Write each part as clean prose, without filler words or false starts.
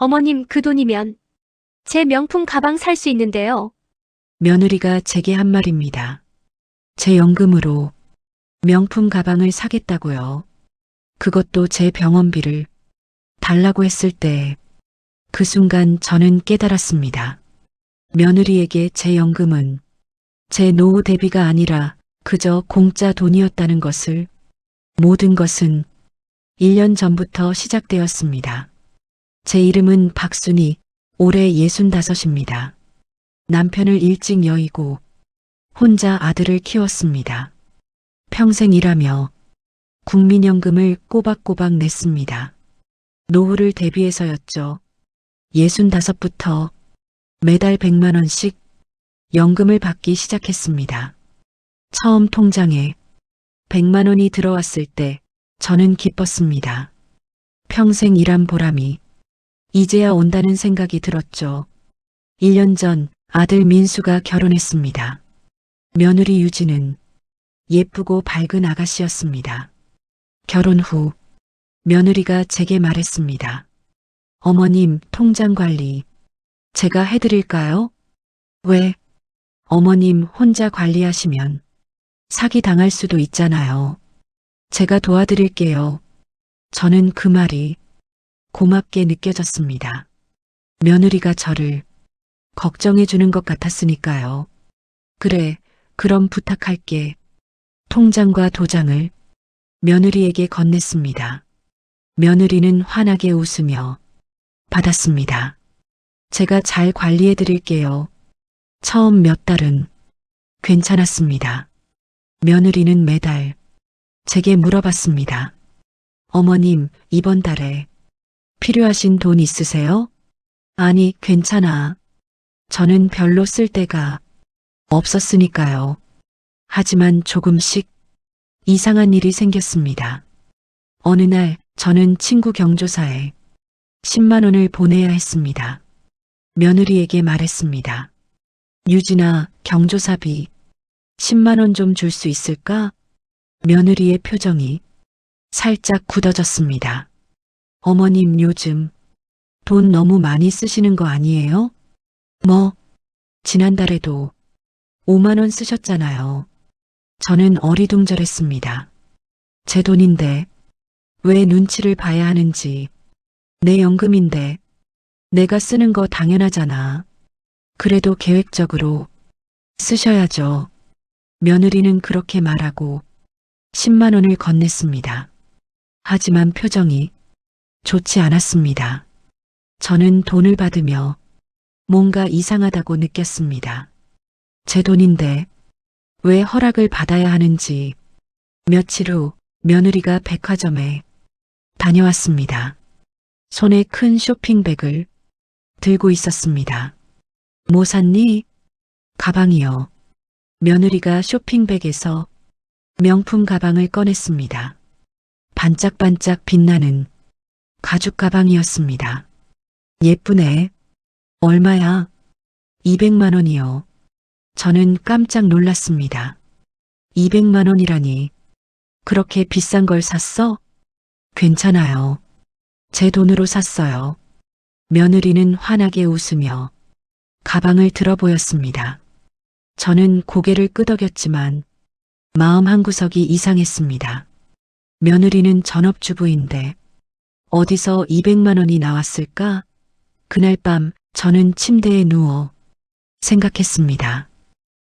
어머님, 그 돈이면 제 명품 가방 살 수 있는데요. 며느리가 제게 한 말입니다. 제 연금으로 명품 가방을 사겠다고요. 그것도 제 병원비를 달라고 했을 때 그 순간 저는 깨달았습니다. 며느리에게 제 연금은 제 노후 대비가 아니라 그저 공짜 돈이었다는 것을, 모든 것은 1년 전부터 시작되었습니다. 제 이름은 박순희, 올해 65입니다. 남편을 일찍 여의고 혼자 아들을 키웠습니다. 평생 일하며 국민연금을 꼬박꼬박 냈습니다. 노후를 대비해서였죠. 65부터 매달 100만 원씩 연금을 받기 시작했습니다. 처음 통장에 100만 원이 들어왔을 때 저는 기뻤습니다. 평생 일한 보람이 이제야 온다는 생각이 들었죠. 1년 전 아들 민수가 결혼했습니다. 며느리 유지는 예쁘고 밝은 아가씨였습니다. 결혼 후 며느리가 제게 말했습니다. 어머님, 통장 관리 제가 해드릴까요? 왜? 어머님 혼자 관리하시면 사기 당할 수도 있잖아요. 제가 도와드릴게요. 저는 그 말이 고맙게 느껴졌습니다. 며느리가 저를 걱정해 주는 것 같았으니까요. 그래, 그럼 부탁할게. 통장과 도장을 며느리에게 건넸습니다. 며느리는 환하게 웃으며 받았습니다. 제가 잘 관리해 드릴게요. 처음 몇 달은 괜찮았습니다. 며느리는 매달 제게 물어봤습니다. 어머님, 이번 달에 필요하신 돈 있으세요? 아니, 괜찮아. 저는 별로 쓸 데가 없었으니까요. 하지만 조금씩 이상한 일이 생겼습니다. 어느 날 저는 친구 경조사에 10만 원을 보내야 했습니다. 며느리에게 말했습니다. 유진아, 경조사비 10만 원 좀 줄 수 있을까? 며느리의 표정이 살짝 굳어졌습니다. 어머님, 요즘 돈 너무 많이 쓰시는 거 아니에요? 뭐, 지난달에도 5만 원 쓰셨잖아요. 저는 어리둥절했습니다. 제 돈인데 왜 눈치를 봐야 하는지, 내 연금인데 내가 쓰는 거 당연하잖아. 그래도 계획적으로 쓰셔야죠. 며느리는 그렇게 말하고 10만 원을 건넸습니다. 하지만 표정이 좋지 않았습니다. 저는 돈을 받으며 뭔가 이상하다고 느꼈습니다. 제 돈인데 왜 허락을 받아야 하는지. 며칠 후 며느리가 백화점에 다녀왔습니다. 손에 큰 쇼핑백을 들고 있었습니다. 뭐 샀니? 가방이요. 며느리가 쇼핑백에서 명품 가방을 꺼냈습니다. 반짝반짝 빛나는 가죽 가방이었습니다. 예쁘네. 얼마야? 200만 원이요. 저는 깜짝 놀랐습니다. 200만 원이라니. 그렇게 비싼 걸 샀어? 괜찮아요. 제 돈으로 샀어요. 며느리는 환하게 웃으며 가방을 들어 보였습니다. 저는 고개를 끄덕였지만 마음 한구석이 이상했습니다. 며느리는 전업주부인데 어디서 200만 원이 나왔을까? 그날 밤 저는 침대에 누워 생각했습니다.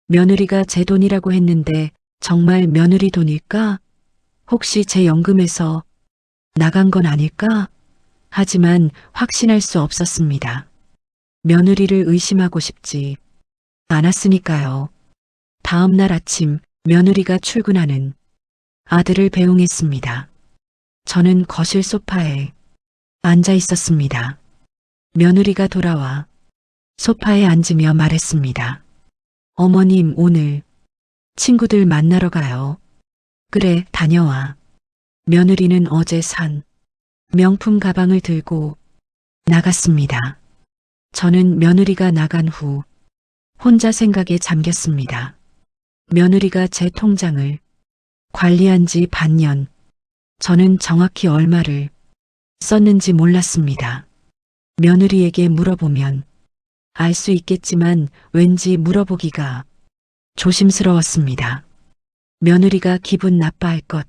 며느리가 제 돈이라고 했는데 정말 며느리 돈일까? 혹시 제 연금에서 나간 건 아닐까? 하지만 확신할 수 없었습니다. 며느리를 의심하고 싶지 않았으니까요. 다음 날 아침 며느리가 출근하는 아들을 배웅했습니다. 저는 거실 소파에 앉아 있었습니다. 며느리가 돌아와 소파에 앉으며 말했습니다. 어머님, 오늘 친구들 만나러 가요. 그래, 다녀와. 며느리는 어제 산 명품 가방을 들고 나갔습니다. 저는 며느리가 나간 후 혼자 생각에 잠겼습니다. 며느리가 제 통장을 관리한 지 반년, 저는 정확히 얼마를 썼는지 몰랐습니다. 며느리에게 물어보면 알 수 있겠지만 왠지 물어보기가 조심스러웠습니다. 며느리가 기분 나빠할 것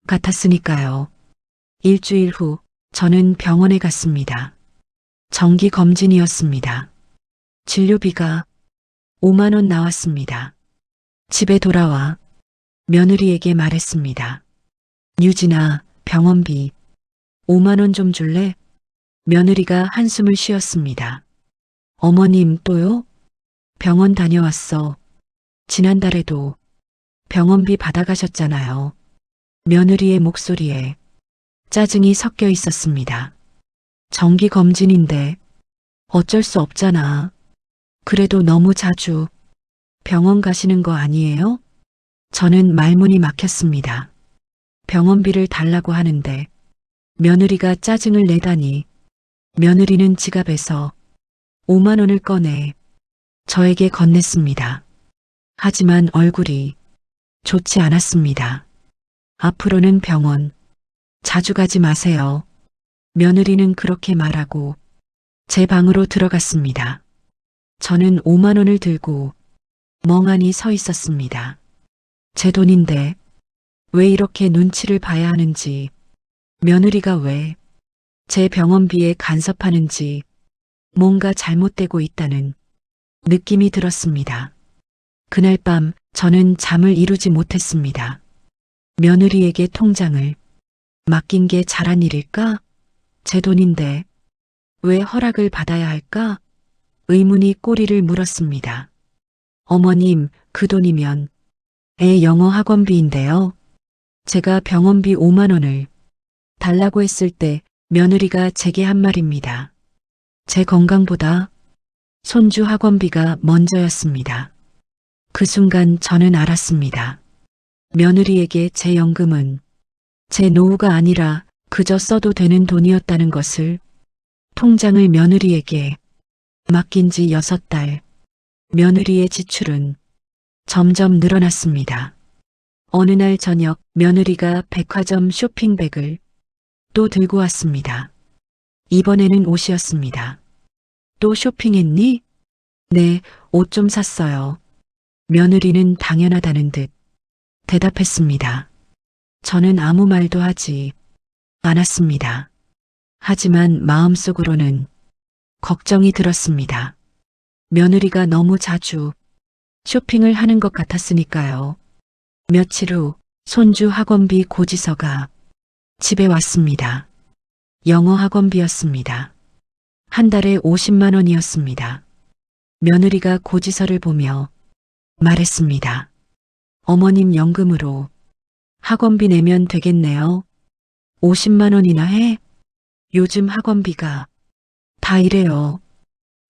같았으니까요. 일주일 후 저는 병원에 갔습니다. 정기 검진이었습니다. 진료비가 5만 원 나왔습니다. 집에 돌아와 며느리에게 말했습니다. 유진아, 병원비 5만 원 좀 줄래? 며느리가 한숨을 쉬었습니다. 어머님 또요? 병원 다녀왔어. 지난달에도 병원비 받아가셨잖아요. 며느리의 목소리에 짜증이 섞여 있었습니다. 정기 검진인데 어쩔 수 없잖아. 그래도 너무 자주 병원 가시는 거 아니에요? 저는 말문이 막혔습니다. 병원비를 달라고 하는데 며느리가 짜증을 내다니 며느리는 지갑에서 5만 원을 꺼내 저에게 건넸습니다. 하지만 얼굴이 좋지 않았습니다. 앞으로는 병원 자주 가지 마세요. 며느리는 그렇게 말하고 제 방으로 들어갔습니다. 저는 5만 원을 들고 멍하니 서 있었습니다. 제 돈인데 왜 이렇게 눈치를 봐야 하는지, 며느리가 왜 제 병원비에 간섭하는지 뭔가 잘못되고 있다는 느낌이 들었습니다. 그날 밤 저는 잠을 이루지 못했습니다. 며느리에게 통장을 맡긴 게 잘한 일일까? 제 돈인데 왜 허락을 받아야 할까? 의문이 꼬리를 물었습니다. 어머님, 그 돈이면 애 영어 학원비인데요. 제가 병원비 5만 원을 달라고 했을 때 며느리가 제게 한 말입니다. 제 건강보다 손주 학원비가 먼저였습니다. 그 순간 저는 알았습니다. 며느리에게 제 연금은 제 노후가 아니라 그저 써도 되는 돈이었다는 것을. 통장을 며느리에게 맡긴 지 6달. 며느리의 지출은 점점 늘어났습니다. 어느 날 저녁 며느리가 백화점 쇼핑백을 또 들고 왔습니다. 이번에는 옷이었습니다. 또 쇼핑했니? 네, 옷 좀 샀어요. 며느리는 당연하다는 듯 대답했습니다. 저는 아무 말도 하지 않았습니다. 하지만 마음속으로는 걱정이 들었습니다. 며느리가 너무 자주 쇼핑을 하는 것 같았으니까요. 며칠 후 손주 학원비 고지서가 집에 왔습니다. 영어 학원비였습니다. 한 달에 50만 원이었습니다. 며느리가 고지서를 보며 말했습니다. 어머님 연금으로 학원비 내면 되겠네요. 50만 원이나 해? 요즘 학원비가 다 이래요.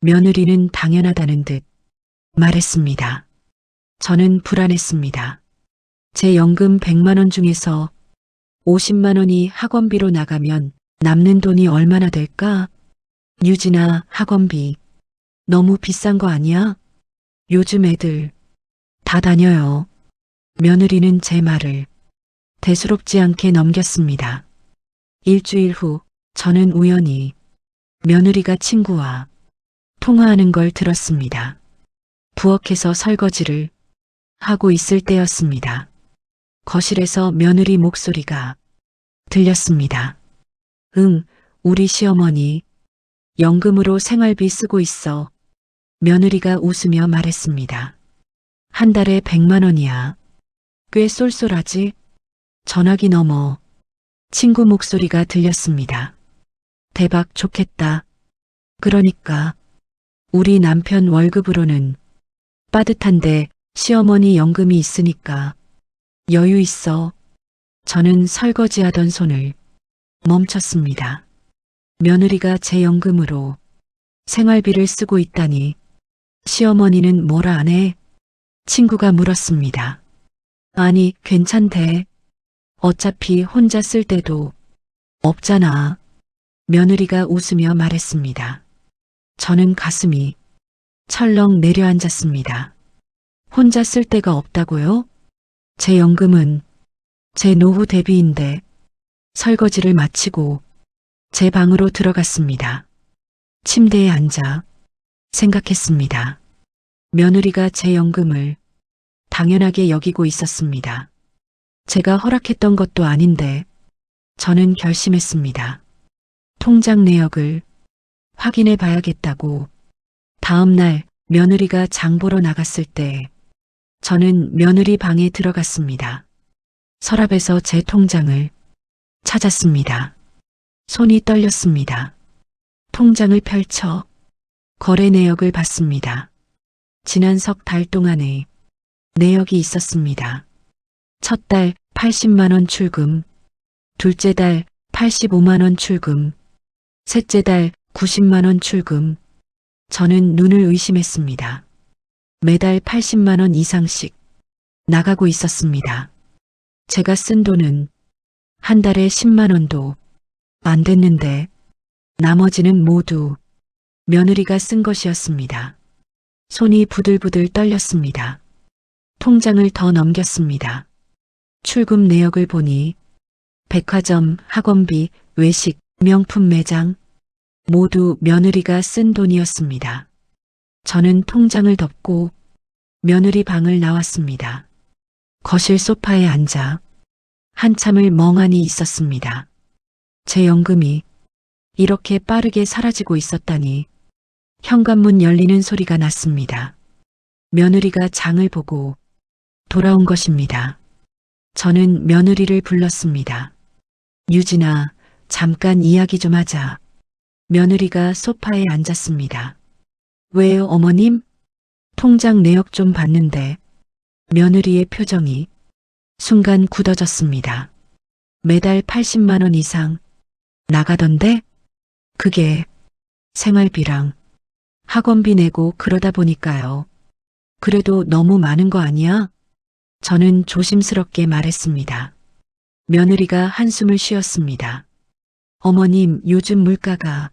며느리는 당연하다는 듯 말했습니다. 저는 불안했습니다. 제 연금 100만 원 중에서 50만 원이 학원비로 나가면 남는 돈이 얼마나 될까? 유진아, 학원비 너무 비싼 거 아니야? 요즘 애들 다 다녀요. 며느리는 제 말을 대수롭지 않게 넘겼습니다. 일주일 후 저는 우연히 며느리가 친구와 통화하는 걸 들었습니다. 부엌에서 설거지를 하고 있을 때였습니다. 거실에서 며느리 목소리가 들렸습니다. 응, 우리 시어머니 연금으로 생활비 쓰고 있어. 며느리가 웃으며 말했습니다. 한 달에 100만 원이야. 꽤 쏠쏠하지? 전화기 너머 친구 목소리가 들렸습니다. 대박 좋겠다. 그러니까 우리 남편 월급으로는 빠듯한데 시어머니 연금이 있으니까 여유 있어. 저는 설거지하던 손을 멈췄습니다. 며느리가 제 연금으로 생활비를 쓰고 있다니 시어머니는 뭐라 안 해? 친구가 물었습니다. 아니, 괜찮대. 어차피 혼자 쓸 때도 없잖아. 며느리가 웃으며 말했습니다. 저는 가슴이 철렁 내려앉았습니다. 혼자 쓸 데가 없다고요? 제 연금은 제 노후 대비인데 설거지를 마치고 제 방으로 들어갔습니다. 침대에 앉아 생각했습니다. 며느리가 제 연금을 당연하게 여기고 있었습니다. 제가 허락했던 것도 아닌데 저는 결심했습니다. 통장 내역을 확인해 봐야겠다고. 다음 날 며느리가 장 보러 나갔을 때 저는 며느리 방에 들어갔습니다. 서랍에서 제 통장을 찾았습니다. 손이 떨렸습니다. 통장을 펼쳐 거래 내역을 봤습니다. 지난 석 달 동안의 내역이 있었습니다. 첫 달 80만 원 출금, 둘째 달 85만 원 출금, 셋째 달 90만 원 출금. 저는 눈을 의심했습니다. 매달 80만 원 이상씩 나가고 있었습니다. 제가 쓴 돈은 한 달에 10만 원도 안 됐는데 나머지는 모두 며느리가 쓴 것이었습니다. 손이 부들부들 떨렸습니다. 통장을 더 넘겼습니다. 출금 내역을 보니 백화점, 학원비, 외식, 명품 매장 모두 며느리가 쓴 돈이었습니다. 저는 통장을 덮고 며느리 방을 나왔습니다. 거실 소파에 앉아 한참을 멍하니 있었습니다. 제 연금이 이렇게 빠르게 사라지고 있었다니. 현관문 열리는 소리가 났습니다. 며느리가 장을 보고 돌아온 것입니다. 저는 며느리를 불렀습니다. 유진아, 잠깐 이야기 좀 하자. 며느리가 소파에 앉았습니다. 왜요, 어머님? 통장 내역 좀 봤는데 며느리의 표정이 순간 굳어졌습니다. 매달 80만 원 이상 나가던데? 그게 생활비랑 학원비 내고 그러다 보니까요. 그래도 너무 많은 거 아니야? 저는 조심스럽게 말했습니다. 며느리가 한숨을 쉬었습니다. 어머님, 요즘 물가가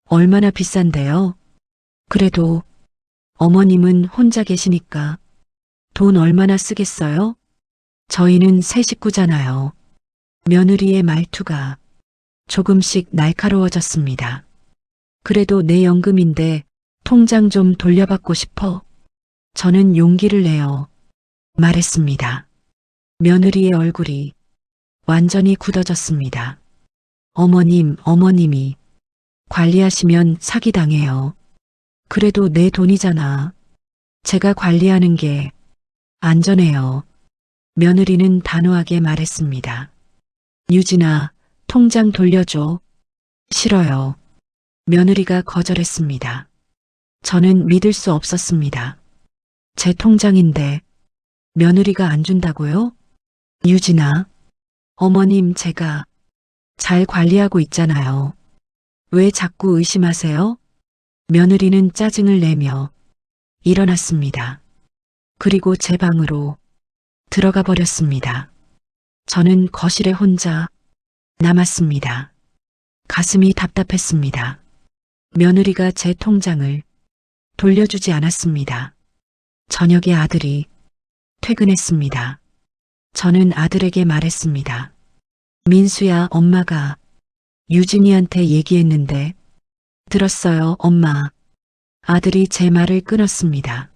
얼마나 비싼데요? 그래도 어머님은 혼자 계시니까 돈 얼마나 쓰겠어요? 저희는 세 식구잖아요. 며느리의 말투가 조금씩 날카로워졌습니다. 그래도 내 연금인데 통장 좀 돌려받고 싶어. 저는 용기를 내어 말했습니다. 며느리의 얼굴이 완전히 굳어졌습니다. 어머님, 어머님이 관리하시면 사기당해요. 그래도 내 돈이잖아. 제가 관리하는 게 안전해요. 며느리는 단호하게 말했습니다. 유진아, 통장 돌려줘. 싫어요. 며느리가 거절했습니다. 저는 믿을 수 없었습니다. 제 통장인데 며느리가 안 준다고요? 유진아, 어머님 제가 잘 관리하고 있잖아요. 왜 자꾸 의심하세요? 며느리는 짜증을 내며 일어났습니다. 그리고 제 방으로 들어가 버렸습니다. 저는 거실에 혼자 남았습니다. 가슴이 답답했습니다. 며느리가 제 통장을 돌려주지 않았습니다. 저녁에 아들이 퇴근했습니다. 저는 아들에게 말했습니다. 민수야, 엄마가 유진이한테 얘기했는데 들었어요, 엄마. 아들이 제 말을 끊었습니다.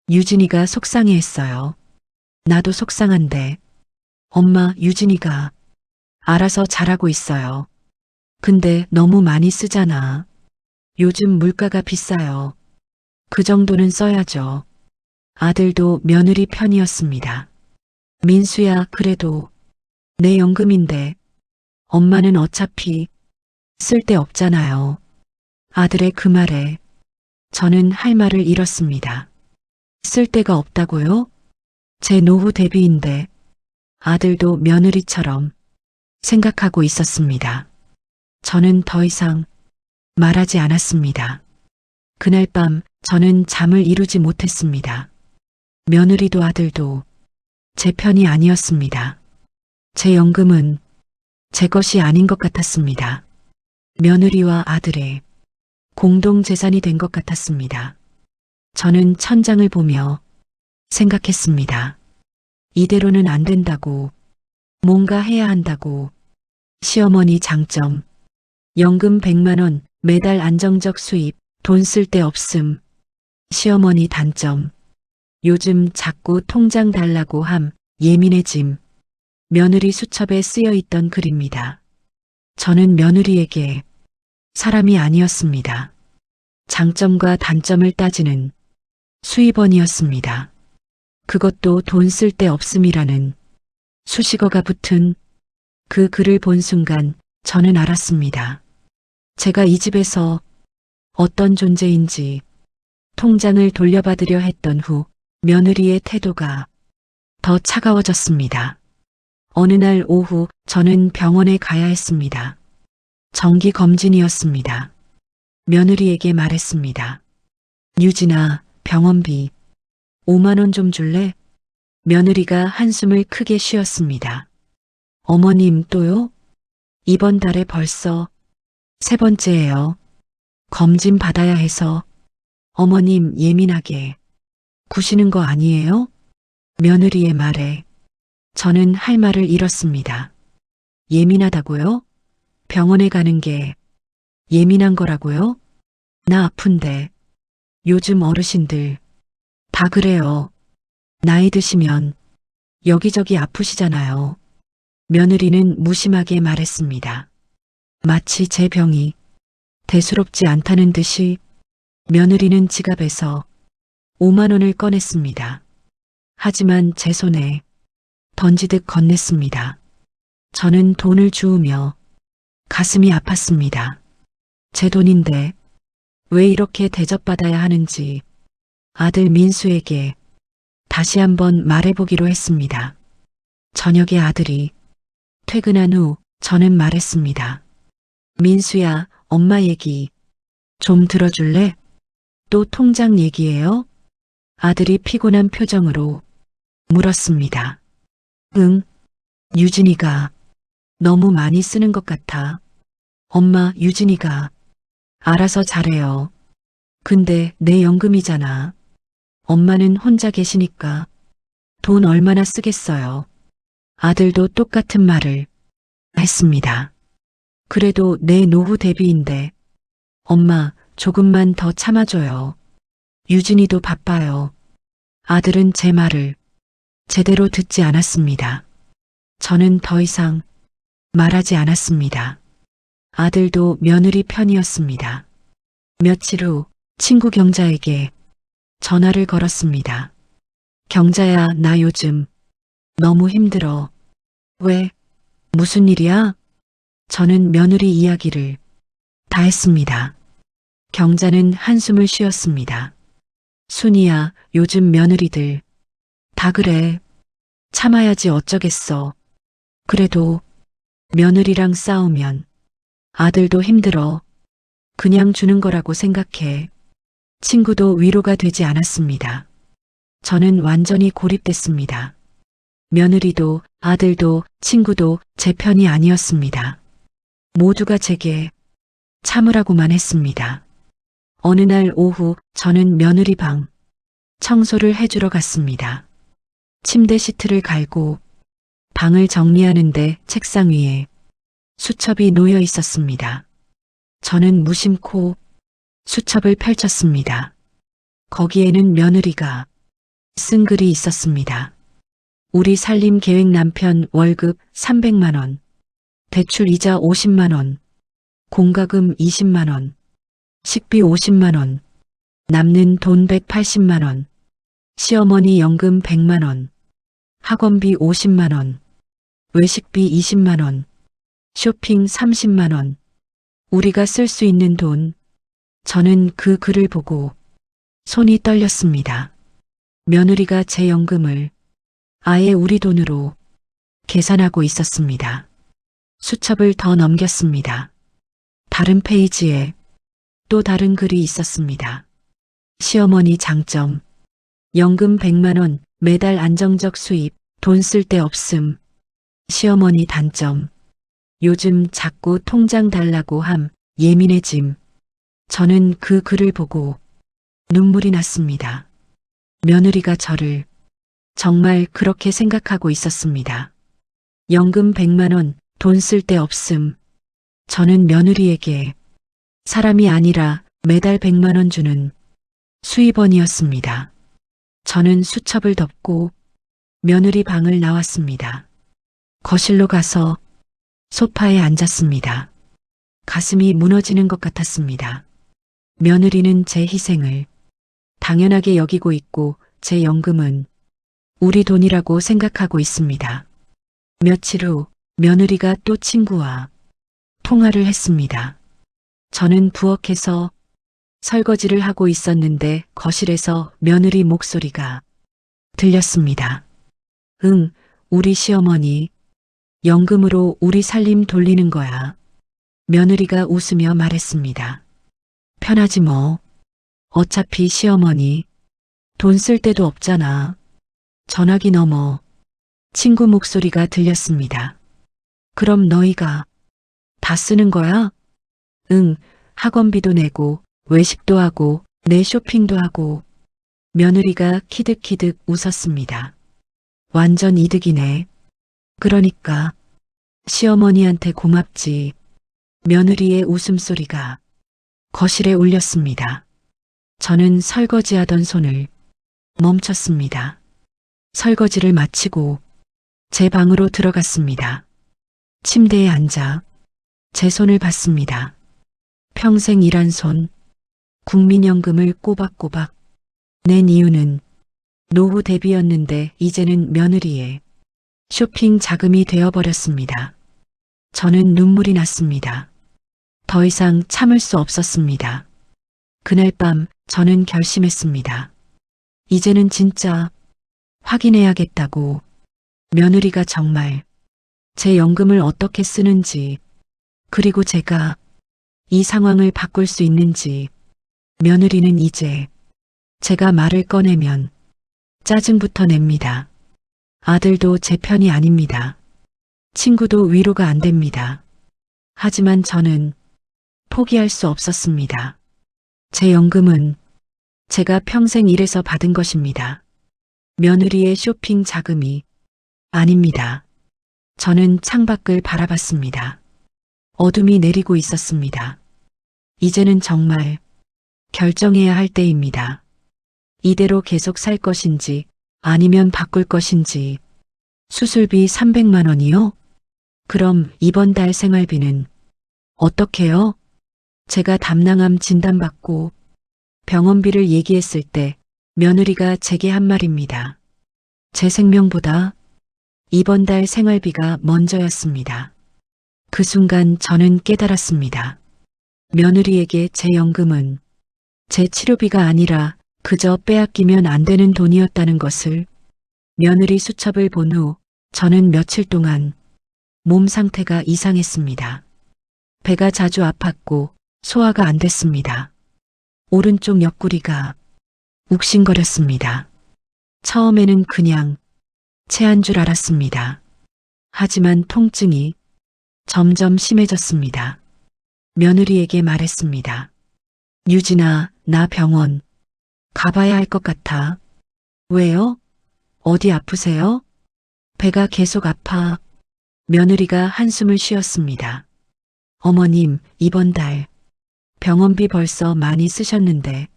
유진이가 속상해했어요. 나도 속상한데 엄마, 유진이가 알아서 잘하고 있어요. 근데 너무 많이 쓰잖아. 요즘 물가가 비싸요. 그 정도는 써야죠. 아들도 며느리 편이었습니다. 민수야, 그래도 내 연금인데 엄마는 어차피 쓸 데 없잖아요. 아들의 그 말에 저는 할 말을 잃었습니다. 쓸 데가 없다고요? 제 노후 대비인데 아들도 며느리처럼 생각하고 있었습니다. 저는 더 이상 말하지 않았습니다. 그날 밤 저는 잠을 이루지 못했습니다. 며느리도 아들도 제 편이 아니었습니다. 제 연금은 제 것이 아닌 것 같았습니다. 며느리와 아들의 공동 재산이 된 것 같았습니다. 저는 천장을 보며 생각했습니다. 이대로는 안 된다고, 뭔가 해야 한다고. 시어머니 장점, 연금 100만 원 매달 안정적 수입, 돈 쓸 데 없음. 시어머니 단점. 요즘 자꾸 통장 달라고 함, 예민해짐. 며느리 수첩에 쓰여 있던 글입니다. 저는 며느리에게 사람이 아니었습니다. 장점과 단점을 따지는 수입원이었습니다. 그것도 돈 쓸 데 없음이라는 수식어가 붙은 그 글을 본 순간 저는 알았습니다. 제가 이 집에서 어떤 존재인지 통장을 돌려받으려 했던 후 며느리의 태도가 더 차가워졌습니다. 어느 날 오후 저는 병원에 가야 했습니다. 정기 검진이었습니다. 며느리에게 말했습니다. 유진아, 병원비 5만 원 좀 줄래? 며느리가 한숨을 크게 쉬었습니다. 어머님 또요? 이번 달에 벌써 세 번째예요. 검진 받아야 해서 어머님 예민하게 구시는 거 아니에요? 며느리의 말에 저는 할 말을 잃었습니다. 예민하다고요? 병원에 가는 게 예민한 거라고요? 나 아픈데 요즘 어르신들 다 그래요. 나이 드시면 여기저기 아프시잖아요. 며느리는 무심하게 말했습니다. 마치 제 병이 대수롭지 않다는 듯이 며느리는 지갑에서 5만 원을 꺼냈습니다. 하지만 제 손에 던지듯 건넸습니다. 저는 돈을 주우며 가슴이 아팠습니다. 제 돈인데 왜 이렇게 대접받아야 하는지 아들 민수에게 다시 한번 말해보기로 했습니다. 저녁에 아들이 퇴근한 후 저는 말했습니다. 민수야, 엄마 얘기 좀 들어줄래? 또 통장 얘기예요? 아들이 피곤한 표정으로 물었습니다. 응, 유진이가 너무 많이 쓰는 것 같아. 엄마, 유진이가 알아서 잘해요. 근데 내 연금이잖아. 엄마는 혼자 계시니까 돈 얼마나 쓰겠어요. 아들도 똑같은 말을 했습니다. 그래도 내 노후 대비인데 엄마 조금만 더 참아줘요. 유진이도 바빠요. 아들은 제 말을 제대로 듣지 않았습니다. 저는 더 이상 말하지 않았습니다. 아들도 며느리 편이었습니다. 며칠 후 친구 경자에게 전화를 걸었습니다. 경자야, 나 요즘 너무 힘들어. 왜? 무슨 일이야? 저는 며느리 이야기를 다 했습니다. 경자는 한숨을 쉬었습니다. 순이야, 요즘 며느리들 다 그래. 참아야지 어쩌겠어. 그래도 며느리랑 싸우면 아들도 힘들어. 그냥 주는 거라고 생각해. 친구도 위로가 되지 않았습니다. 저는 완전히 고립됐습니다. 며느리도 아들도 친구도 제 편이 아니었습니다. 모두가 제게 참으라고만 했습니다. 어느 날 오후 저는 며느리 방 청소를 해주러 갔습니다. 침대 시트를 갈고 방을 정리하는데 책상 위에 수첩이 놓여 있었습니다. 저는 무심코 수첩을 펼쳤습니다. 거기에는 며느리가 쓴 글이 있었습니다. 우리 살림 계획 남편 월급 300만 원, 대출 이자 50만 원, 공과금 20만 원, 식비 50만 원, 남는 돈 180만 원, 시어머니 연금 100만 원, 학원비 50만 원, 외식비 20만 원, 쇼핑 30만 원, 우리가 쓸 수 있는 돈. 저는 그 글을 보고 손이 떨렸습니다. 며느리가 제 연금을 아예 우리 돈으로 계산하고 있었습니다. 수첩을 더 넘겼습니다. 다른 페이지에 또 다른 글이 있었습니다. 시어머니 장점. 연금 100만 원, 매달 안정적 수입, 돈 쓸 데 없음. 시어머니 단점. 요즘 자꾸 통장 달라고 함, 예민해짐. 저는 그 글을 보고 눈물이 났습니다. 며느리가 저를 정말 그렇게 생각하고 있었습니다. 연금 100만 원, 돈 쓸 데 없음. 저는 며느리에게 사람이 아니라 매달 100만 원 주는 수입원이었습니다. 저는 수첩을 덮고 며느리 방을 나왔습니다. 거실로 가서 소파에 앉았습니다. 가슴이 무너지는 것 같았습니다. 며느리는 제 희생을 당연하게 여기고 있고 제 연금은 우리 돈이라고 생각하고 있습니다. 며칠 후 며느리가 또 친구와 통화를 했습니다. 저는 부엌에서 설거지를 하고 있었는데 거실에서 며느리 목소리가 들렸습니다. 응, 우리 시어머니 연금으로 우리 살림 돌리는 거야. 며느리가 웃으며 말했습니다. 편하지 뭐. 어차피 시어머니 돈 쓸 데도 없잖아. 전화기 넘어 친구 목소리가 들렸습니다. 그럼 너희가 다 쓰는 거야? 응, 학원비도 내고 외식도 하고 내 쇼핑도 하고. 며느리가 키득키득 웃었습니다. 완전 이득이네. 그러니까 시어머니한테 고맙지. 며느리의 웃음소리가 거실에 울렸습니다. 저는 설거지하던 손을 멈췄습니다. 설거지를 마치고 제 방으로 들어갔습니다. 침대에 앉아 제 손을 봤습니다. 평생 일한 손, 국민연금을 꼬박꼬박 낸 이유는 노후 대비였는데 이제는 며느리의 쇼핑 자금이 되어버렸습니다. 저는 눈물이 났습니다. 더 이상 참을 수 없었습니다. 그날 밤 저는 결심했습니다. 이제는 진짜 확인해야겠다고. 며느리가 정말 제 연금을 어떻게 쓰는지, 그리고 제가 이 상황을 바꿀 수 있는지. 며느리는 이제 제가 말을 꺼내면 짜증부터 냅니다. 아들도 제 편이 아닙니다. 친구도 위로가 안 됩니다. 하지만 저는 포기할 수 없었습니다. 제 연금은 제가 평생 일해서 받은 것입니다. 며느리의 쇼핑 자금이 아닙니다. 저는 창밖을 바라봤습니다. 어둠이 내리고 있었습니다. 이제는 정말 결정해야 할 때입니다. 이대로 계속 살 것인지 아니면 바꿀 것인지. 수술비 300만 원이요? 그럼 이번 달 생활비는 어떻게요? 제가 담낭암 진단받고 병원비를 얘기했을 때 며느리가 제게 한 말입니다. 제 생명보다 이번 달 생활비가 먼저였습니다. 그 순간 저는 깨달았습니다. 며느리에게 제 연금은 제 치료비가 아니라 그저 빼앗기면 안 되는 돈이었다는 것을. 며느리 수첩을 본 후 저는 며칠 동안 몸 상태가 이상했습니다. 배가 자주 아팠고 소화가 안 됐습니다. 오른쪽 옆구리가 욱신거렸습니다. 처음에는 그냥 체한 줄 알았습니다. 하지만 통증이 점점 심해졌습니다. 며느리에게 말했습니다. 유진아, 나 병원 가봐야 할 것 같아. 왜요? 어디 아프세요? 배가 계속 아파. 며느리가 한숨을 쉬었습니다. 어머님, 이번 달 병원비 벌써 많이 쓰셨는데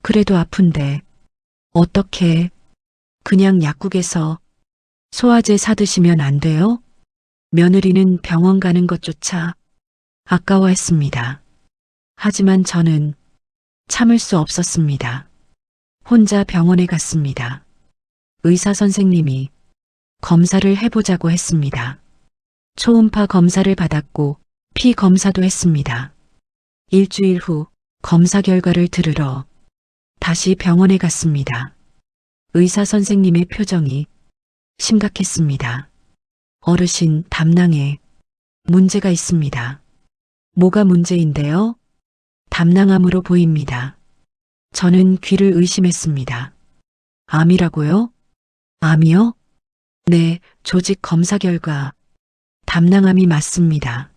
그래도 아픈데 어떻게? 그냥 약국에서 소화제 사드시면 안 돼요? 며느리는 병원 가는 것조차 아까워했습니다. 하지만 저는 참을 수 없었습니다. 혼자 병원에 갔습니다. 의사 선생님이 검사를 해보자고 했습니다. 초음파 검사를 받았고 피 검사도 했습니다. 일주일 후 검사 결과를 들으러 다시 병원에 갔습니다. 의사 선생님의 표정이 심각했습니다. 어르신, 담낭에 문제가 있습니다. 뭐가 문제인데요? 담낭암으로 보입니다. 저는 귀를 의심했습니다. 암이라고요? 암이요? 네, 조직 검사 결과 담낭암이 맞습니다.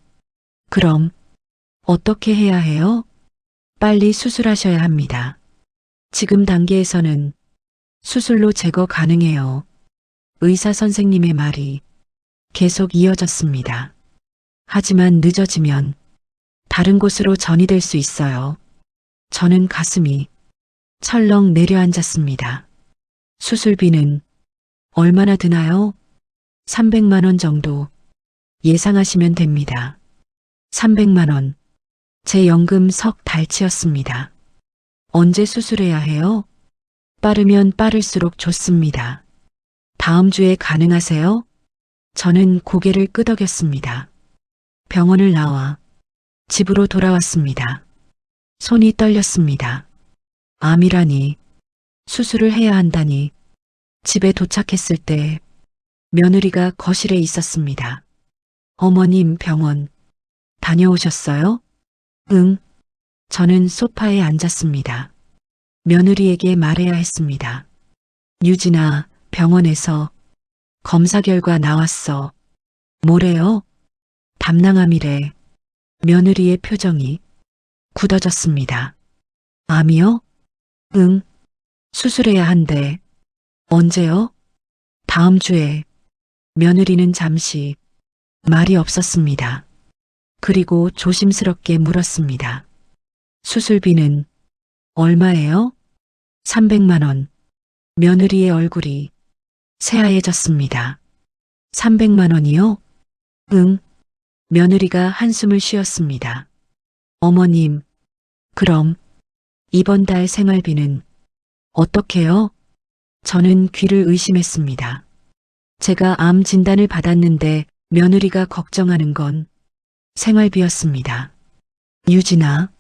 그럼 어떻게 해야 해요? 빨리 수술하셔야 합니다. 지금 단계에서는 수술로 제거 가능해요. 의사 선생님의 말이 계속 이어졌습니다. 하지만 늦어지면 다른 곳으로 전이될 수 있어요. 저는 가슴이 철렁 내려앉았습니다. 수술비는 얼마나 드나요? 300만 원 정도 예상하시면 됩니다. 300만 원. 제 연금 석 달치였습니다. 언제 수술해야 해요? 빠르면 빠를수록 좋습니다. 다음 주에 가능하세요? 저는 고개를 끄덕였습니다. 병원을 나와 집으로 돌아왔습니다. 손이 떨렸습니다. 암이라니, 수술을 해야 한다니. 집에 도착했을 때 며느리가 거실에 있었습니다. 어머님 병원 다녀오셨어요? 응. 저는 소파에 앉았습니다. 며느리에게 말해야 했습니다. 유진아, 병원에서 검사 결과 나왔어. 뭐래요? 담낭암이래. 며느리의 표정이 굳어졌습니다. 암이요? 응. 수술해야 한대. 언제요? 다음 주에. 며느리는 잠시 말이 없었습니다. 그리고 조심스럽게 물었습니다. 수술비는 얼마예요? 300만 원. 며느리의 얼굴이 새하얘졌습니다. 300만 원이요? 응. 며느리가 한숨을 쉬었습니다. 어머님, 그럼 이번 달 생활비는 어떻게요? 저는 귀를 의심했습니다. 제가 암 진단을 받았는데 며느리가 걱정하는 건 생활비였습니다. 유진아,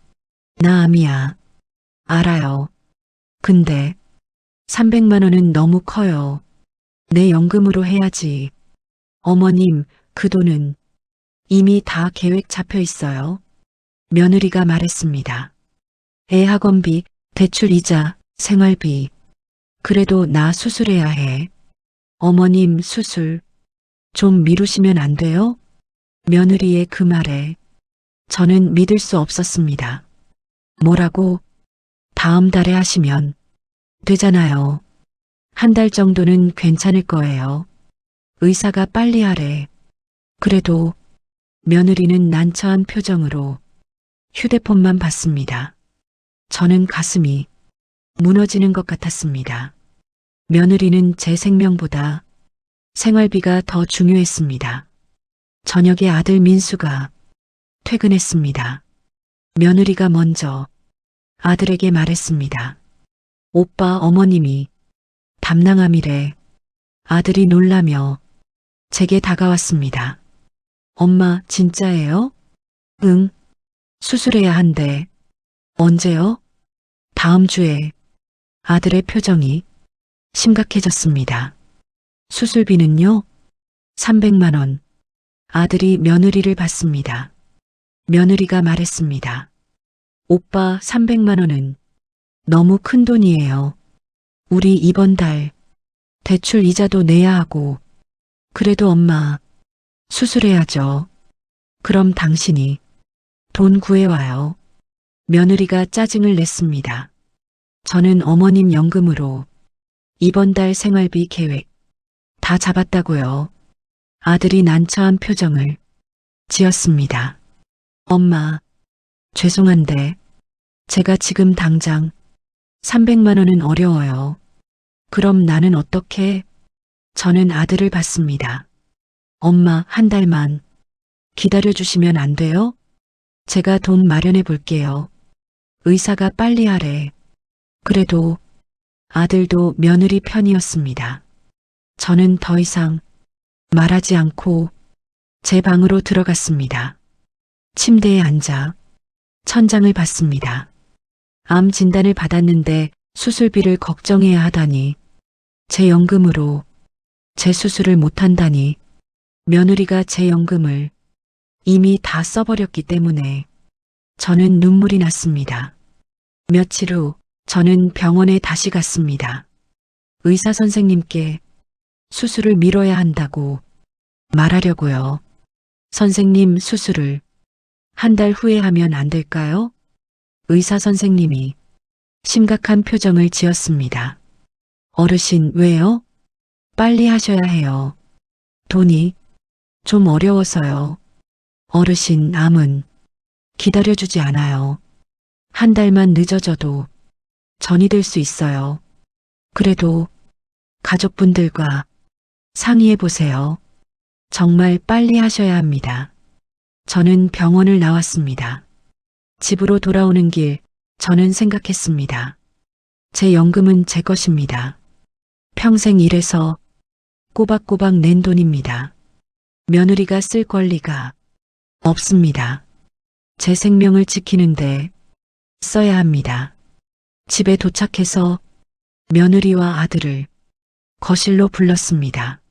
나 암이야. 알아요. 근데 300만 원은 너무 커요. 내 연금으로 해야지. 어머님, 그 돈은 이미 다 계획 잡혀 있어요. 며느리가 말했습니다. 애 학원비, 대출 이자, 생활비. 그래도 나 수술해야 해. 어머님 수술 좀 미루시면 안 돼요? 며느리의 그 말에 저는 믿을 수 없었습니다. 뭐라고? 다음 달에 하시면 되잖아요. 한 달 정도는 괜찮을 거예요. 의사가 빨리 하래. 그래도 며느리는 난처한 표정으로 휴대폰만 봤습니다. 저는 가슴이 무너지는 것 같았습니다. 며느리는 제 생명보다 생활비가 더 중요했습니다. 저녁에 아들 민수가 퇴근했습니다. 며느리가 먼저 아들에게 말했습니다. 오빠 어머님이 담낭암이래. 아들이 놀라며 제게 다가왔습니다. 엄마 진짜예요? 응. 수술해야 한대. 언제요? 다음 주에. 아들의 표정이 심각해졌습니다. 수술비는요? 300만 원. 아들이 며느리를 봤습니다. 며느리가 말했습니다. 오빠 300만 원은 너무 큰 돈이에요. 우리 이번 달 대출 이자도 내야 하고. 그래도 엄마 수술해야죠. 그럼 당신이 돈 구해와요. 며느리가 짜증을 냈습니다. 저는 어머님 연금으로 이번 달 생활비 계획 다 잡았다고요. 아들이 난처한 표정을 지었습니다. 엄마, 죄송한데 제가 지금 당장 300만 원은 어려워요. 그럼 나는 어떻게? 저는 아들을 봤습니다. 엄마, 한 달만 기다려주시면 안 돼요? 제가 돈 마련해 볼게요. 의사가 빨리 하래. 그래도 아들도 며느리 편이었습니다. 저는 더 이상 말하지 않고 제 방으로 들어갔습니다. 침대에 앉아 천장을 봤습니다. 암 진단을 받았는데 수술비를 걱정해야 하다니, 제 연금으로 제 수술을 못한다니, 며느리가 제 연금을 이미 다 써버렸기 때문에 저는 눈물이 났습니다. 며칠 후 저는 병원에 다시 갔습니다. 의사 선생님께 수술을 미뤄야 한다고 말하려고요. 선생님, 수술을 한 달 후에 하면 안 될까요? 의사 선생님이 심각한 표정을 지었습니다. 어르신, 왜요? 빨리 하셔야 해요. 돈이 좀 어려워서요. 어르신, 암은 기다려주지 않아요. 한 달만 늦어져도 전이 될 수 있어요. 그래도 가족분들과 상의해 보세요. 정말 빨리 하셔야 합니다. 저는 병원을 나왔습니다. 집으로 돌아오는 길 저는 생각했습니다. 제 연금은 제 것입니다. 평생 일해서 꼬박꼬박 낸 돈입니다. 며느리가 쓸 권리가 없습니다. 제 생명을 지키는데 써야 합니다. 집에 도착해서 며느리와 아들을 거실로 불렀습니다.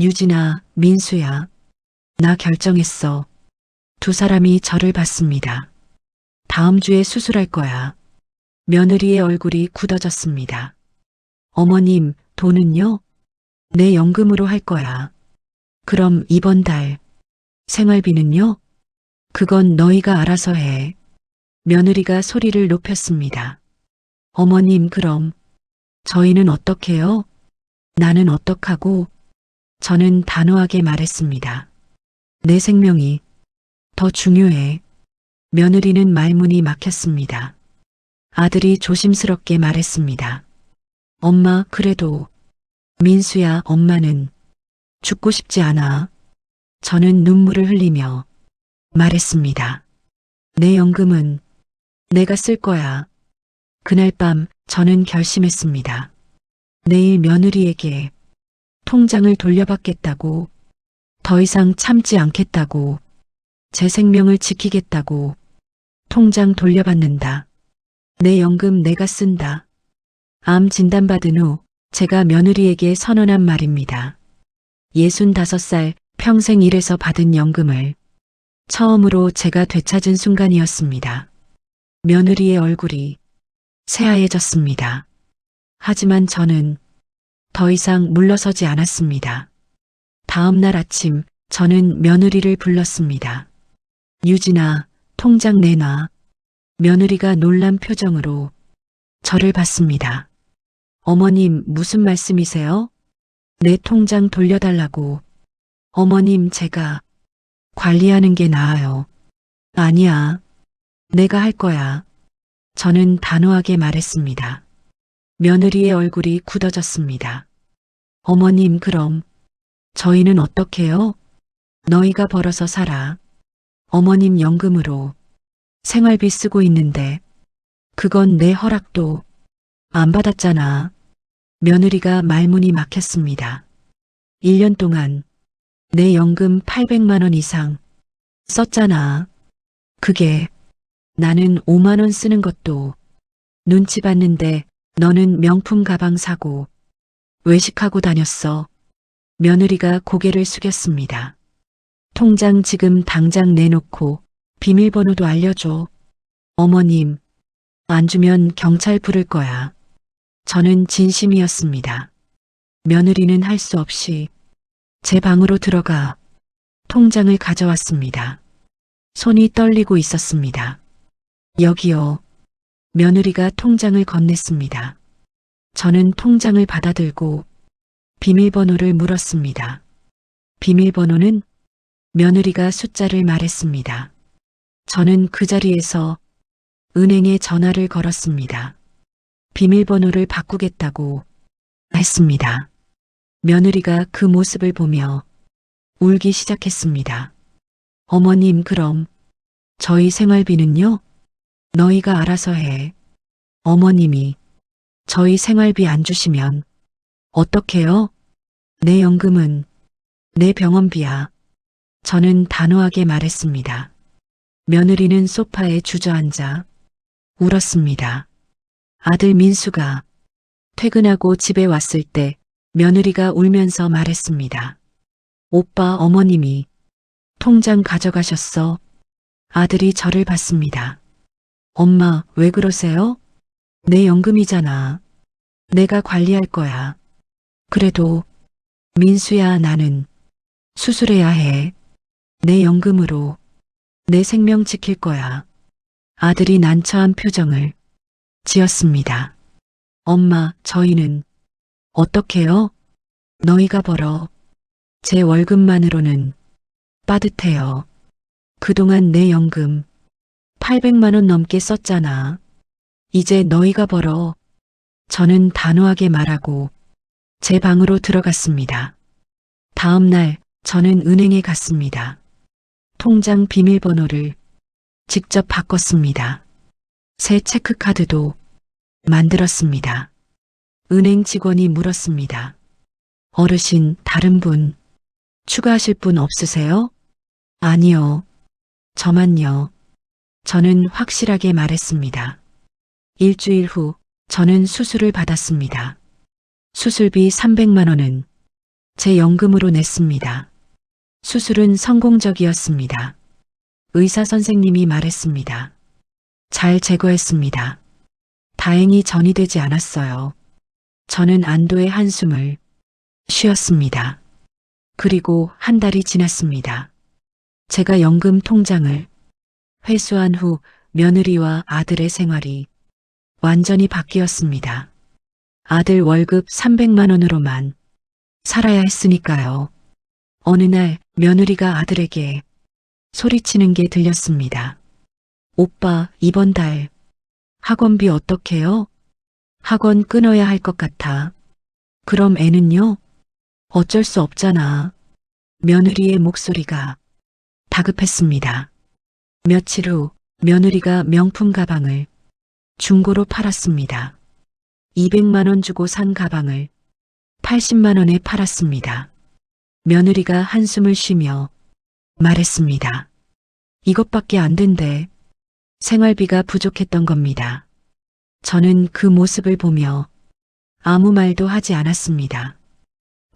유진아, 민수야, 나 결정했어. 두 사람이 저를 봤습니다. 다음 주에 수술할 거야. 며느리의 얼굴이 굳어졌습니다. 어머님, 돈은요? 내 연금으로 할 거야. 그럼 이번 달 생활비는요? 그건 너희가 알아서 해. 며느리가 소리를 높였습니다. 어머님, 그럼 저희는 어떡해요? 나는 어떡하고? 저는 단호하게 말했습니다. 내 생명이 더 중요해. 며느리는 말문이 막혔습니다. 아들이 조심스럽게 말했습니다. 엄마, 그래도 민수야, 엄마는 죽고 싶지 않아. 저는 눈물을 흘리며 말했습니다. 내 연금은 내가 쓸 거야. 그날 밤 저는 결심했습니다. 내일 며느리에게 통장을 돌려받겠다고, 더 이상 참지 않겠다고, 제 생명을 지키겠다고, 통장 돌려받는다. 내 연금 내가 쓴다. 암 진단받은 후 제가 며느리에게 선언한 말입니다. 65살 평생 일해서 받은 연금을 처음으로 제가 되찾은 순간이었습니다. 며느리의 얼굴이 새하얘졌습니다. 하지만 저는 더 이상 물러서지 않았습니다. 다음 날 아침 저는 며느리를 불렀습니다. 유진아, 통장 내놔. 며느리가 놀란 표정으로 저를 봤습니다. 어머님, 무슨 말씀이세요? 내 통장 돌려달라고. 어머님, 제가 관리하는 게 나아요. 아니야. 내가 할 거야. 저는 단호하게 말했습니다. 며느리의 얼굴이 굳어졌습니다. 어머님, 그럼 저희는 어떡해요? 너희가 벌어서 살아. 어머님 연금으로 생활비 쓰고 있는데 그건 내 허락도 안 받았잖아. 며느리가 말문이 막혔습니다. 1년 동안 내 연금 800만 원 이상 썼잖아. 그게 나는 5만 원 쓰는 것도 눈치 봤는데 너는 명품 가방 사고 외식하고 다녔어. 며느리가 고개를 숙였습니다. 통장 지금 당장 내놓고 비밀번호도 알려줘. 어머님, 안 주면 경찰 부를 거야. 저는 진심이었습니다. 며느리는 할 수 없이 제 방으로 들어가 통장을 가져왔습니다. 손이 떨리고 있었습니다. 여기요. 며느리가 통장을 건넸습니다. 저는 통장을 받아들고 비밀번호를 물었습니다. 비밀번호는? 며느리가 숫자를 말했습니다. 저는 그 자리에서 은행에 전화를 걸었습니다. 비밀번호를 바꾸겠다고 했습니다. 며느리가 그 모습을 보며 울기 시작했습니다. 어머님, 그럼 저희 생활비는요? 너희가 알아서 해. 어머님이 저희 생활비 안 주시면 어떡해요? 내 연금은 내 병원비야. 저는 단호하게 말했습니다. 며느리는 소파에 주저앉아 울었습니다. 아들 민수가 퇴근하고 집에 왔을 때 며느리가 울면서 말했습니다. 오빠, 어머님이 통장 가져가셨어. 아들이 저를 봤습니다. 엄마, 왜 그러세요? 내 연금이잖아. 내가 관리할 거야. 그래도 민수야, 나는 수술해야 해. 내 연금으로 내 생명 지킬 거야. 아들이 난처한 표정을 지었습니다. 엄마, 저희는 어떡해요? 너희가 벌어. 제 월급만으로는 빠듯해요. 그동안 내 연금 800만 원 넘게 썼잖아. 이제 너희가 벌어. 저는 단호하게 말하고 제 방으로 들어갔습니다. 다음 날 저는 은행에 갔습니다. 통장 비밀번호를 직접 바꿨습니다. 새 체크카드도 만들었습니다. 은행 직원이 물었습니다. 어르신, 다른 분 추가하실 분 없으세요? 아니요. 저만요. 저는 확실하게 말했습니다. 일주일 후 저는 수술을 받았습니다. 수술비 300만 원은 제 연금으로 냈습니다. 수술은 성공적이었습니다. 의사 선생님이 말했습니다. 잘 제거했습니다. 다행히 전이 되지 않았어요. 저는 안도의 한숨을 쉬었습니다. 그리고 한 달이 지났습니다. 제가 연금 통장을 회수한 후 며느리와 아들의 생활이 완전히 바뀌었습니다. 아들 월급 300만 원으로만 살아야 했으니까요. 어느 날 며느리가 아들에게 소리치는 게 들렸습니다. 오빠, 이번 달 학원비 어떡해요? 학원 끊어야 할 것 같아. 그럼 애는요? 어쩔 수 없잖아. 며느리의 목소리가 다급했습니다. 며칠 후 며느리가 명품 가방을 중고로 팔았습니다. 200만 원 주고 산 가방을 80만 원에 팔았습니다. 며느리가 한숨을 쉬며 말했습니다. 이것밖에 안 된대. 생활비가 부족했던 겁니다. 저는 그 모습을 보며 아무 말도 하지 않았습니다.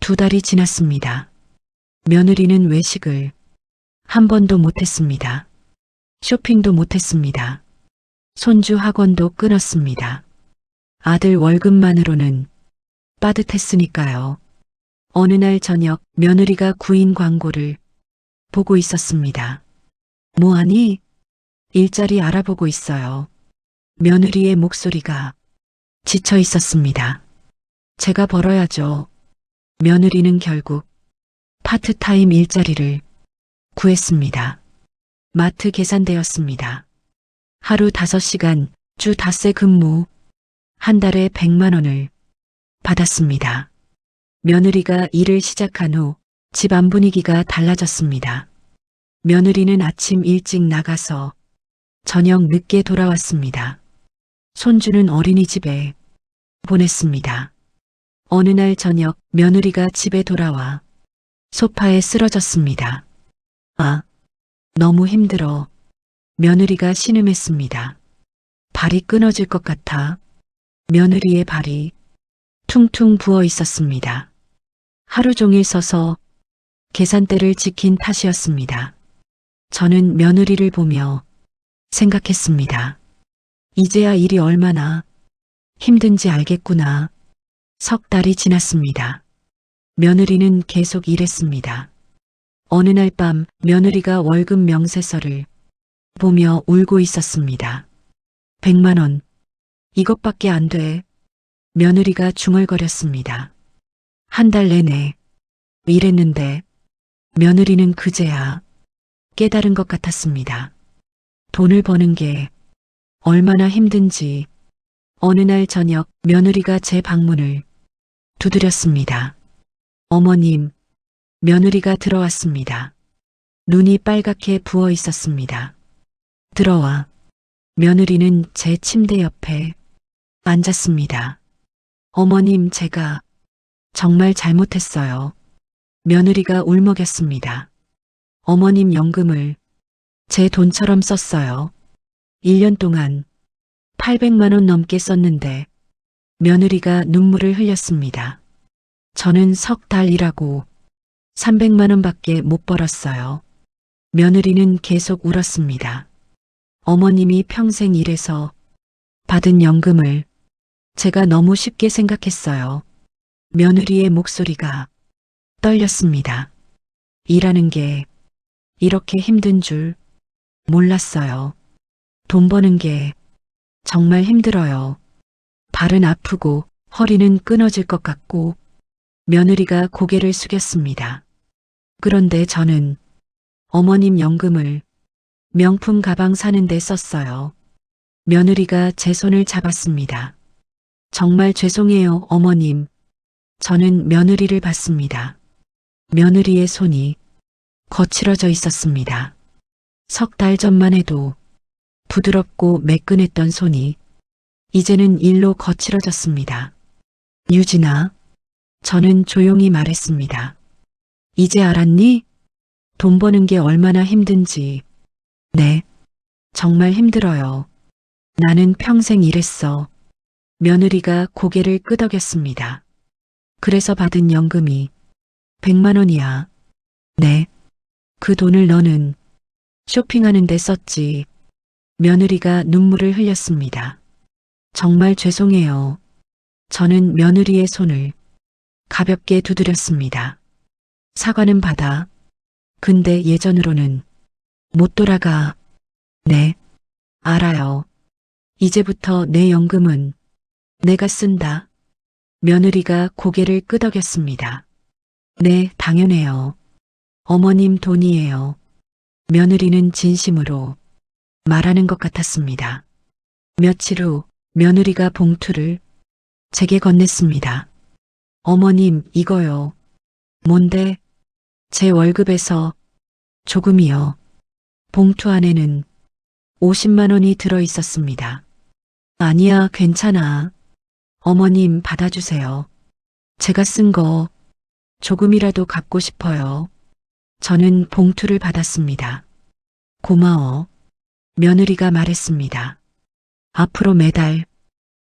2달이 지났습니다. 며느리는 외식을 한 번도 못했습니다. 쇼핑도 못했습니다. 손주 학원도 끊었습니다. 아들 월급만으로는 빠듯했으니까요. 어느 날 저녁 며느리가 구인 광고를 보고 있었습니다. 뭐하니? 일자리 알아보고 있어요. 며느리의 목소리가 지쳐 있었습니다. 제가 벌어야죠. 며느리는 결국 파트타임 일자리를 구했습니다. 마트 계산대였습니다. 하루 5시간 주 닷새 근무, 한 달에 100만 원을 받았습니다. 며느리가 일을 시작한 후 집안 분위기가 달라졌습니다. 며느리는 아침 일찍 나가서 저녁 늦게 돌아왔습니다. 손주는 어린이집에 보냈습니다. 어느 날 저녁 며느리가 집에 돌아와 소파에 쓰러졌습니다. 아, 너무 힘들어. 며느리가 신음했습니다. 발이 끊어질 것 같아. 며느리의 발이 퉁퉁 부어 있었습니다. 하루 종일 서서 계산대를 지킨 탓이었습니다. 저는 며느리를 보며 생각했습니다. 이제야 일이 얼마나 힘든지 알겠구나. 3달이 지났습니다. 며느리는 계속 일했습니다. 어느 날 밤 며느리가 월급 명세서를 보며 울고 있었습니다. 100만 원. 이것밖에 안 돼. 며느리가 중얼거렸습니다. 한 달 내내 일했는데 며느리는 그제야 깨달은 것 같았습니다. 돈을 버는 게 얼마나 힘든지. 어느 날 저녁 며느리가 제 방문을 두드렸습니다. 어머님, 며느리가 들어왔습니다. 눈이 빨갛게 부어 있었습니다. 들어와. 며느리는 제 침대 옆에 앉았습니다. 어머님, 제가 정말 잘못했어요. 며느리가 울먹였습니다. 어머님 연금을 제 돈처럼 썼어요. 1년 동안 800만 원 넘게 썼는데 며느리가 눈물을 흘렸습니다. 저는 3달 일하고 300만 원밖에 못 벌었어요. 며느리는 계속 울었습니다. 어머님이 평생 일해서 받은 연금을 제가 너무 쉽게 생각했어요. 며느리의 목소리가 떨렸습니다. 일하는 게 이렇게 힘든 줄 몰랐어요. 돈 버는 게 정말 힘들어요. 발은 아프고 허리는 끊어질 것 같고. 며느리가 고개를 숙였습니다. 그런데 저는 어머님 연금을 명품 가방 사는데 썼어요. 며느리가 제 손을 잡았습니다. 정말 죄송해요, 어머님. 저는 며느리를 봤습니다. 며느리의 손이 거칠어져 있었습니다. 석 달 전만 해도 부드럽고 매끈했던 손이 이제는 일로 거칠어졌습니다. 유진아, 저는 조용히 말했습니다. 이제 알았니? 돈 버는 게 얼마나 힘든지. 네, 정말 힘들어요. 나는 평생 일했어. 며느리가 고개를 끄덕였습니다. 그래서 받은 연금이 100만 원이야. 네, 그 돈을 너는 쇼핑하는 데 썼지. 며느리가 눈물을 흘렸습니다. 정말 죄송해요. 저는 며느리의 손을 가볍게 두드렸습니다. 사과는 받아. 근데 예전으로는 못 돌아가. 네, 알아요. 이제부터 내 연금은 내가 쓴다. 며느리가 고개를 끄덕였습니다. 네, 당연해요. 어머님 돈이에요. 며느리는 진심으로 말하는 것 같았습니다. 며칠 후 며느리가 봉투를 제게 건넸습니다. 어머님, 이거요. 뭔데? 제 월급에서 조금이요. 봉투 안에는 50만 원이 들어 있었습니다. 아니야, 괜찮아. 어머님, 받아주세요. 제가 쓴 거 조금이라도 갚고 싶어요. 저는 봉투를 받았습니다. 고마워. 며느리가 말했습니다. 앞으로 매달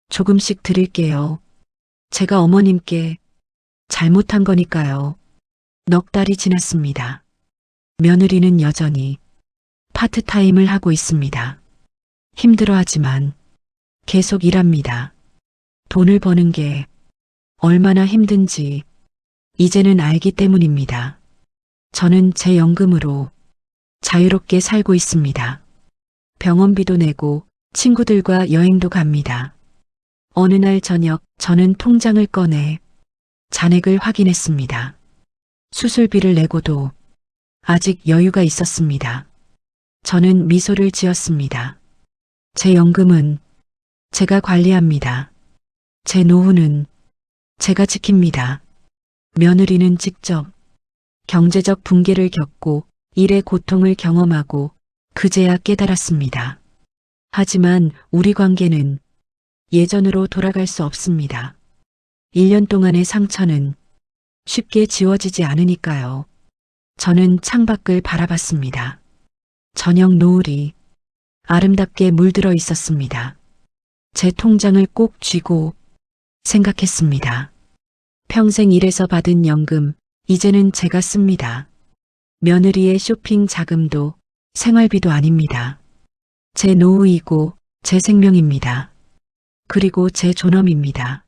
조금씩 드릴게요. 제가 어머님께 잘못한 거니까요. 넉 달이 지났습니다. 며느리는 여전히 파트타임을 하고 있습니다. 힘들어하지만 계속 일합니다. 돈을 버는 게 얼마나 힘든지 이제는 알기 때문입니다. 저는 제 연금으로 자유롭게 살고 있습니다. 병원비도 내고 친구들과 여행도 갑니다. 어느 날 저녁 저는 통장을 꺼내 잔액을 확인했습니다. 수술비를 내고도 아직 여유가 있었습니다. 저는 미소를 지었습니다. 제 연금은 제가 관리합니다. 제 노후는 제가 지킵니다. 며느리는 직접 경제적 붕괴를 겪고 일의 고통을 경험하고 그제야 깨달았습니다. 하지만 우리 관계는 예전으로 돌아갈 수 없습니다. 1년 동안의 상처는 쉽게 지워지지 않으니까요. 저는 창밖을 바라봤습니다. 저녁 노을이 아름답게 물들어 있었습니다. 제 통장을 꼭 쥐고 생각했습니다. 평생 일해서 받은 연금, 이제는 제가 씁니다. 며느리의 쇼핑 자금도 생활비도 아닙니다. 제 노후이고 제 생명입니다. 그리고 제 존엄입니다.